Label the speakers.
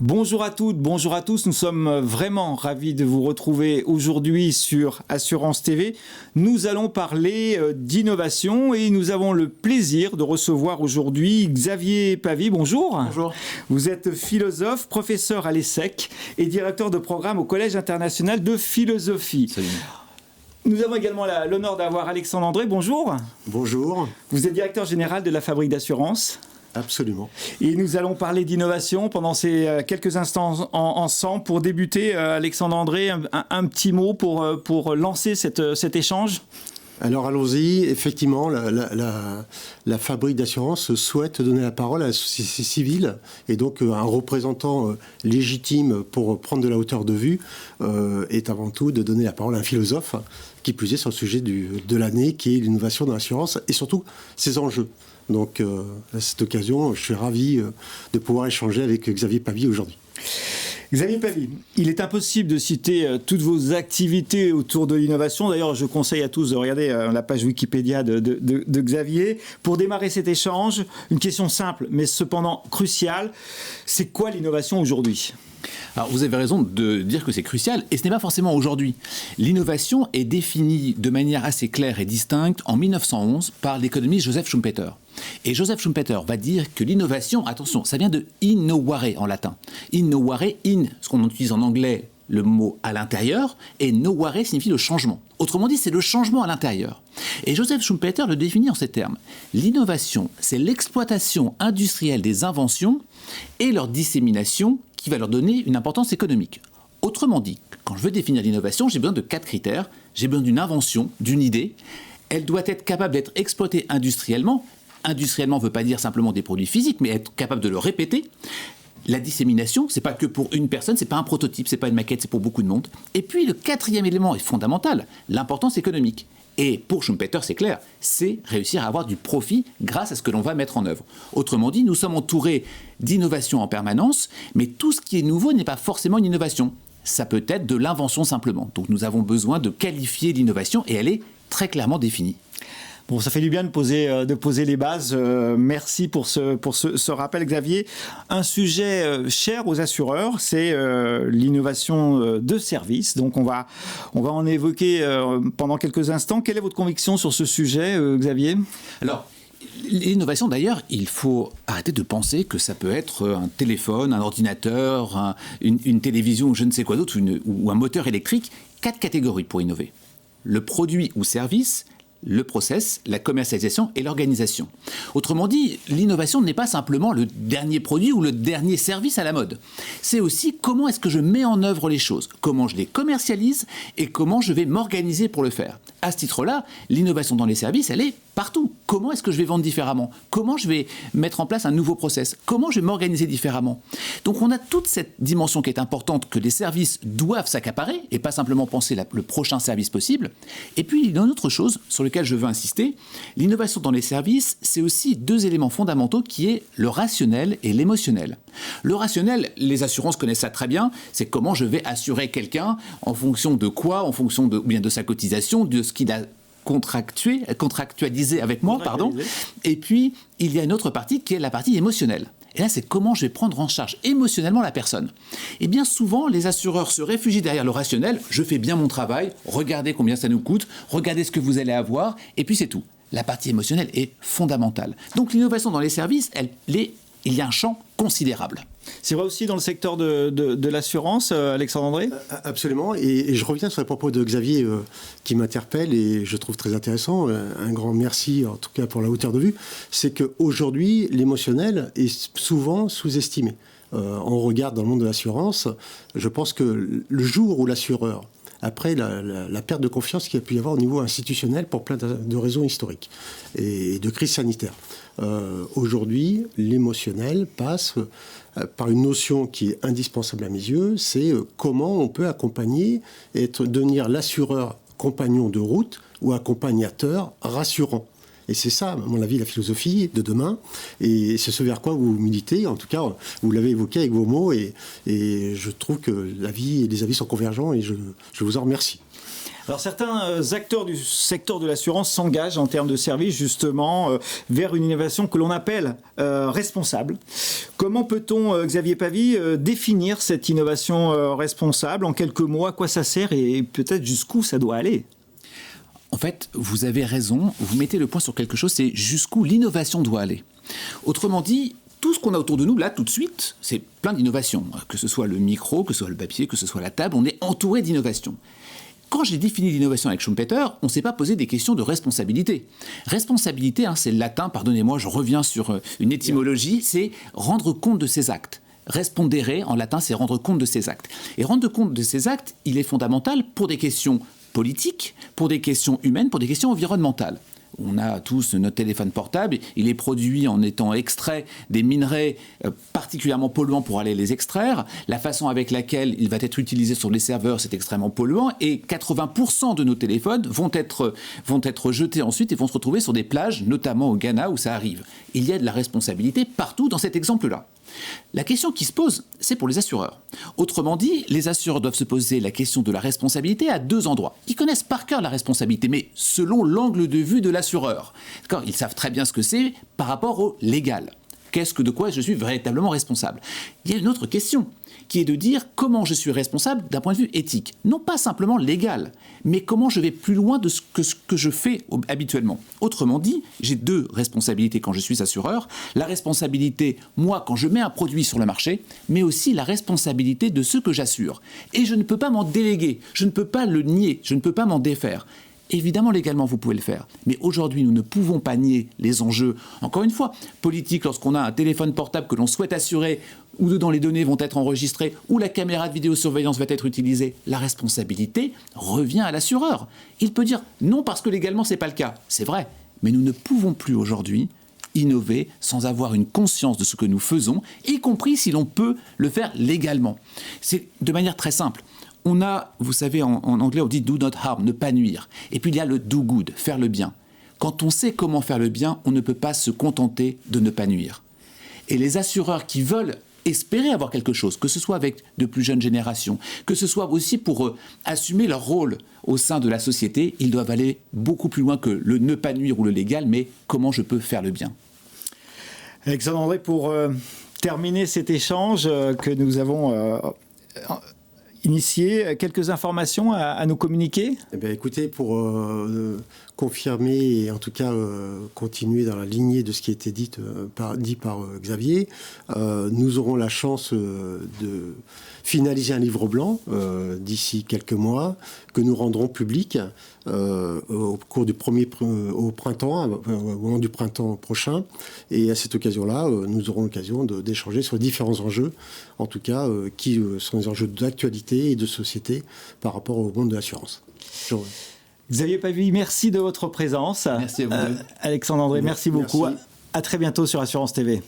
Speaker 1: Bonjour à toutes, bonjour à tous. Nous sommes vraiment ravis de vous retrouver aujourd'hui sur Assurance TV. Nous allons parler d'innovation et nous avons le plaisir de recevoir aujourd'hui Xavier Pavie. Bonjour.
Speaker 2: Bonjour.
Speaker 1: Vous êtes philosophe, professeur à l'ESSEC et directeur de programme au Collège international de philosophie.
Speaker 2: Salut.
Speaker 1: Nous avons également l'honneur d'avoir Alexandre André. Bonjour.
Speaker 3: Bonjour.
Speaker 1: Vous êtes directeur général de la Fabrique d'Assurance.
Speaker 3: Absolument.
Speaker 1: Et nous allons parler d'innovation pendant ces quelques instants ensemble. Pour débuter, Alexandre André, un petit mot pour lancer cet échange.
Speaker 3: Alors allons-y. Effectivement, la Fabrique d'Assurance souhaite donner la parole à la société civile et donc un représentant légitime pour prendre de la hauteur de vue est avant tout de donner la parole à un philosophe qui plus est sur le sujet de l'année qui est l'innovation dans l'assurance et surtout ses enjeux. Donc, à cette occasion, je suis ravi de pouvoir échanger avec Xavier Pavie aujourd'hui.
Speaker 1: Xavier Pavie, il est impossible de citer toutes vos activités autour de l'innovation. D'ailleurs, je conseille à tous de regarder la page Wikipédia de Xavier. Pour démarrer cet échange, une question simple, mais cependant cruciale. C'est quoi l'innovation aujourd'hui ?
Speaker 2: Alors, vous avez raison de dire que c'est crucial, et ce n'est pas forcément aujourd'hui. L'innovation est définie de manière assez claire et distincte en 1911 par l'économiste Joseph Schumpeter. Et Joseph Schumpeter va dire que l'innovation, attention, ça vient de innovare en latin. Innovare, ce qu'on utilise en anglais, le mot à l'intérieur, et novare signifie le changement. Autrement dit, c'est le changement à l'intérieur. Et Joseph Schumpeter le définit en ces termes. L'innovation, c'est l'exploitation industrielle des inventions et leur dissémination qui va leur donner une importance économique. Autrement dit, quand je veux définir l'innovation, j'ai besoin de 4 critères. J'ai besoin d'une invention, d'une idée. Elle doit être capable d'être exploitée industriellement. Industriellement ne veut pas dire simplement des produits physiques, mais être capable de le répéter. La dissémination, c'est pas que pour une personne, c'est pas un prototype, c'est pas une maquette, c'est pour beaucoup de monde. Et puis le 4e élément est fondamental, l'importance économique. Et pour Schumpeter, c'est clair, c'est réussir à avoir du profit grâce à ce que l'on va mettre en œuvre. Autrement dit, nous sommes entourés d'innovation en permanence, mais tout ce qui est nouveau n'est pas forcément une innovation. Ça peut être de l'invention simplement. Donc nous avons besoin de qualifier l'innovation et elle est très clairement définie.
Speaker 1: Bon, ça fait du bien de poser les bases. Merci pour ce rappel, Xavier. Un sujet cher aux assureurs, c'est l'innovation de service. Donc, on va en évoquer pendant quelques instants. Quelle est votre conviction sur ce sujet, Xavier ?
Speaker 2: Alors, l'innovation, d'ailleurs, il faut arrêter de penser que ça peut être un téléphone, un ordinateur, une télévision ou je ne sais quoi d'autre, ou un moteur électrique. 4 catégories pour innover. Le produit ou service, le process, la commercialisation et l'organisation. Autrement dit, l'innovation n'est pas simplement le dernier produit ou le dernier service à la mode. C'est aussi comment est-ce que je mets en œuvre les choses, comment je les commercialise et comment je vais m'organiser pour le faire. À ce titre-là, l'innovation dans les services, elle est partout. Comment est-ce que je vais vendre différemment ? Comment je vais mettre en place un nouveau process ? Comment je vais m'organiser différemment ? Donc on a toute cette dimension qui est importante que les services doivent s'accaparer et pas simplement penser le prochain service possible. Et puis il y a une autre chose sur laquelle je veux insister. L'innovation dans les services, c'est aussi 2 éléments fondamentaux qui est le rationnel et l'émotionnel. Le rationnel, les assurances connaissent ça très bien, c'est comment je vais assurer quelqu'un en fonction de quoi, en fonction ou bien de sa cotisation, de ce qu'il a contractualisé avec moi, pardon. Et puis, il y a une autre partie qui est la partie émotionnelle. Et là, c'est comment je vais prendre en charge émotionnellement la personne. Et bien souvent, les assureurs se réfugient derrière le rationnel. Je fais bien mon travail, regardez combien ça nous coûte, regardez ce que vous allez avoir, et puis c'est tout. La partie émotionnelle est fondamentale. Donc l'innovation dans les services, il y a un champ considérable.
Speaker 1: C'est vrai aussi dans le secteur de l'assurance, Alexandre André ?
Speaker 3: Absolument, et je reviens sur les propos de Xavier qui m'interpelle et je trouve très intéressant. Un grand merci en tout cas pour la hauteur de vue. C'est qu'aujourd'hui, l'émotionnel est souvent sous-estimé. On regarde dans le monde de l'assurance, je pense que le jour où l'assureur, après la perte de confiance qu'il y a pu y avoir au niveau institutionnel pour plein de raisons historiques et de crise sanitaire. Aujourd'hui, l'émotionnel passe par une notion qui est indispensable à mes yeux, c'est comment on peut accompagner et devenir l'assureur compagnon de route ou accompagnateur rassurant. Et c'est ça, à mon avis, la philosophie de demain. Et c'est ce vers quoi vous militez. En tout cas, vous l'avez évoqué avec vos mots. Et je trouve que les avis sont convergents et je vous en remercie.
Speaker 1: Alors certains acteurs du secteur de l'assurance s'engagent en termes de services justement vers une innovation que l'on appelle responsable. Comment peut-on, Xavier Pavie, définir cette innovation responsable en quelques mots? À quoi ça sert et peut-être jusqu'où ça doit aller?
Speaker 2: En fait, vous avez raison, vous mettez le point sur quelque chose, c'est jusqu'où l'innovation doit aller. Autrement dit, tout ce qu'on a autour de nous, là, tout de suite, c'est plein d'innovations. Que ce soit le micro, que ce soit le papier, que ce soit la table, on est entouré d'innovations. Quand j'ai défini l'innovation avec Schumpeter, on ne s'est pas posé des questions de responsabilité. Responsabilité, c'est le latin, pardonnez-moi, je reviens sur une étymologie, c'est rendre compte de ses actes. Respondere, en latin, c'est rendre compte de ses actes. Et rendre compte de ses actes, il est fondamental pour des questions politiques, pour des questions humaines, pour des questions environnementales. On a tous notre téléphone portable, il est produit en étant extrait des minerais particulièrement polluants pour aller les extraire. La façon avec laquelle il va être utilisé sur les serveurs, c'est extrêmement polluant. Et 80% de nos téléphones vont être jetés ensuite et vont se retrouver sur des plages, notamment au Ghana où ça arrive. Il y a de la responsabilité partout dans cet exemple-là. La question qui se pose, c'est pour les assureurs. Autrement dit, les assureurs doivent se poser la question de la responsabilité à deux endroits. Ils connaissent par cœur la responsabilité, mais selon l'angle de vue de l'assureur. D'accord ? Ils savent très bien ce que c'est par rapport au légal. De quoi je suis véritablement responsable? Il y a une autre question, qui est de dire comment je suis responsable d'un point de vue éthique. Non pas simplement légal, mais comment je vais plus loin de ce que je fais habituellement. Autrement dit, j'ai deux responsabilités quand je suis assureur. La responsabilité, moi, quand je mets un produit sur le marché, mais aussi la responsabilité de ceux que j'assure. Et je ne peux pas m'en déléguer, je ne peux pas le nier, je ne peux pas m'en défaire. Évidemment, légalement, vous pouvez le faire. Mais aujourd'hui, nous ne pouvons pas nier les enjeux, encore une fois, politiques, lorsqu'on a un téléphone portable que l'on souhaite assurer, où dedans les données vont être enregistrées, où la caméra de vidéosurveillance va être utilisée. La responsabilité revient à l'assureur. Il peut dire non parce que légalement, ce n'est pas le cas. C'est vrai. Mais nous ne pouvons plus aujourd'hui innover sans avoir une conscience de ce que nous faisons, y compris si l'on peut le faire légalement. C'est de manière très simple. On a, vous savez, en anglais, on dit « do not harm », ne pas nuire. Et puis il y a le « do good », faire le bien. Quand on sait comment faire le bien, on ne peut pas se contenter de ne pas nuire. Et les assureurs qui veulent espérer avoir quelque chose, que ce soit avec de plus jeunes générations, que ce soit aussi pour assumer leur rôle au sein de la société, ils doivent aller beaucoup plus loin que le ne pas nuire ou le légal, mais comment je peux faire le bien.
Speaker 1: Alexandre André, pour terminer cet échange que nous avons initié, quelques informations à nous communiquer?
Speaker 3: Eh bien, écoutez, pour confirmer et en tout cas continuer dans la lignée de ce qui a été dit par Xavier, nous aurons la chance de finaliser un livre blanc d'ici quelques mois que nous rendrons public au cours au printemps, au moment du printemps prochain. Et à cette occasion-là, nous aurons l'occasion d'échanger sur les différents enjeux, en tout cas, qui sont des enjeux d'actualité et de société par rapport au monde de l'assurance.
Speaker 1: Xavier Pavie, merci de votre présence.
Speaker 2: Merci à vous.
Speaker 1: Alexandre André, merci beaucoup. À très bientôt sur Assurance TV.